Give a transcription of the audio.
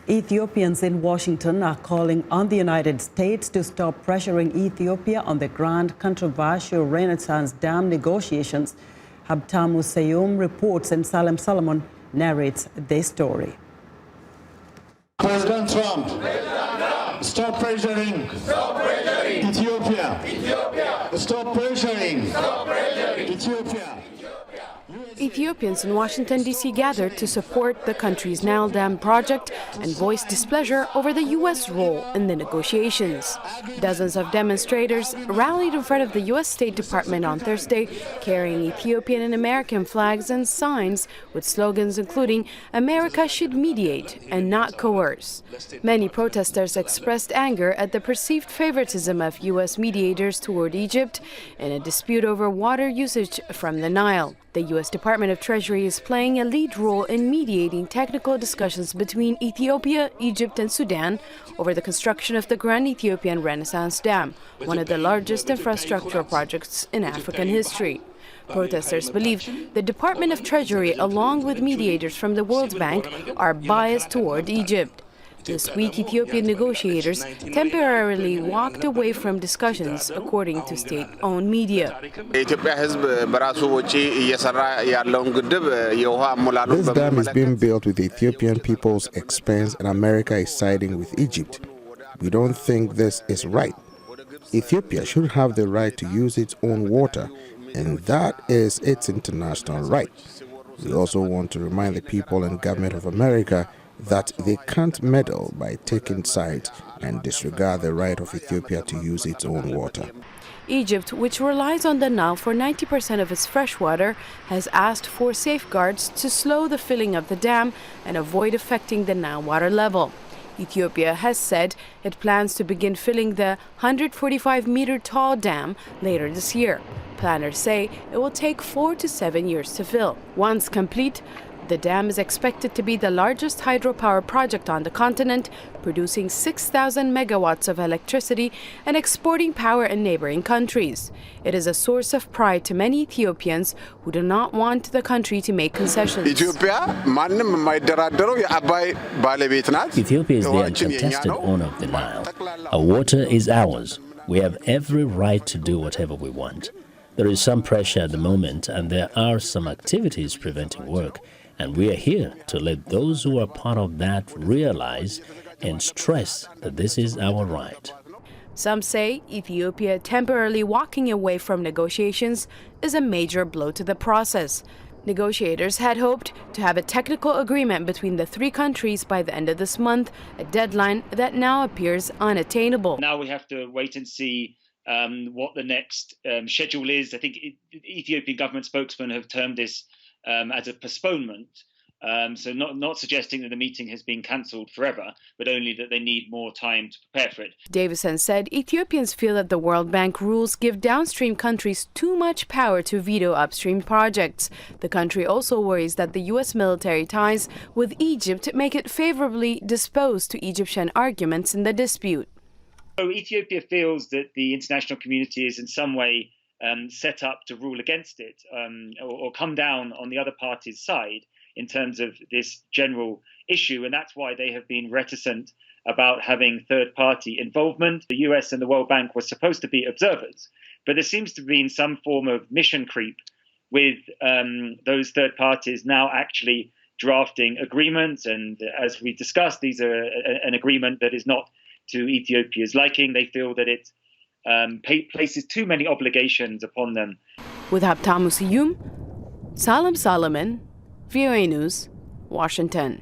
Ethiopians in Washington are calling on the United States to stop pressuring Ethiopia on the Grand Controversial Renaissance Dam negotiations. Habtamu Seyoum reports and Salem Solomon narrates this story. President Trump, stop pressuring Ethiopia. Stop pressuring Ethiopia. Ethiopians in Washington, D.C. gathered to support the country's Nile Dam project and voiced displeasure over the U.S. role in the negotiations. Dozens of demonstrators rallied in front of the U.S. State Department on Thursday, carrying Ethiopian-American flags and signs with slogans including "America should mediate and not coerce." Many protesters expressed anger at the perceived favoritism of U.S. mediators toward Egypt in a dispute over water usage from the Nile. The U.S. Department of Treasury is playing a lead role in mediating technical discussions between Ethiopia, Egypt, and Sudan over the construction of the Grand Ethiopian Renaissance Dam, one of the largest infrastructural projects in African history. Protesters believe the Department of Treasury, along with mediators from the World Bank, are biased toward Egypt. This week, Ethiopian negotiators temporarily walked away from discussions, according to state-owned media. This dam is being built with the Ethiopian people's expense, and America is siding with Egypt. We don't think this is right. Ethiopia should have the right to use its own water, and that is its international right. We also want to remind the people and government of America that they can't meddle by taking sides and disregard the right of Ethiopia to use its own water. Egypt, which relies on the Nile for 90% of its fresh water, has asked for safeguards to slow the filling of the dam and avoid affecting the Nile water level. Ethiopia has said it plans to begin filling the 145-meter-tall dam later this year. Planners say it will take 4 to 7 years to fill. Once complete, the dam is expected to be the largest hydropower project on the continent, producing 6,000 megawatts of electricity and exporting power in neighboring countries. It is a source of pride to many Ethiopians who do not want the country to make concessions. Ethiopia is the uncontested owner of the Nile. Our water is ours. We have every right to do whatever we want. There is some pressure at the moment, and there are some activities preventing work. And we are here to let those who are part of that realize and stress that this is our right. Some say Ethiopia temporarily walking away from negotiations is a major blow to the process. Negotiators had hoped to have a technical agreement between the three countries by the end of this month, a deadline that now appears unattainable. Now we have to wait and see what the next schedule is. I think the Ethiopian government spokesmen have termed this as a postponement, so not suggesting that the meeting has been cancelled forever, but only that they need more time to prepare for it. Davison said Ethiopians feel that the World Bank rules give downstream countries too much power to veto upstream projects. The country also worries that the U.S. military ties with Egypt make it favorably disposed to Egyptian arguments in the dispute. So Ethiopia feels that the international community is in some way set up to rule against it or come down on the other party's side in terms of this general issue. And that's why they have been reticent about having third-party involvement. The US and the World Bank were supposed to be observers, but there seems to be some form of mission creep with those third parties now actually drafting agreements. And as we discussed, these are an agreement that is not to Ethiopia's liking. They feel that it places too many obligations upon them. With Habtamu Seyoum, Salem Solomon, VOA News, Washington.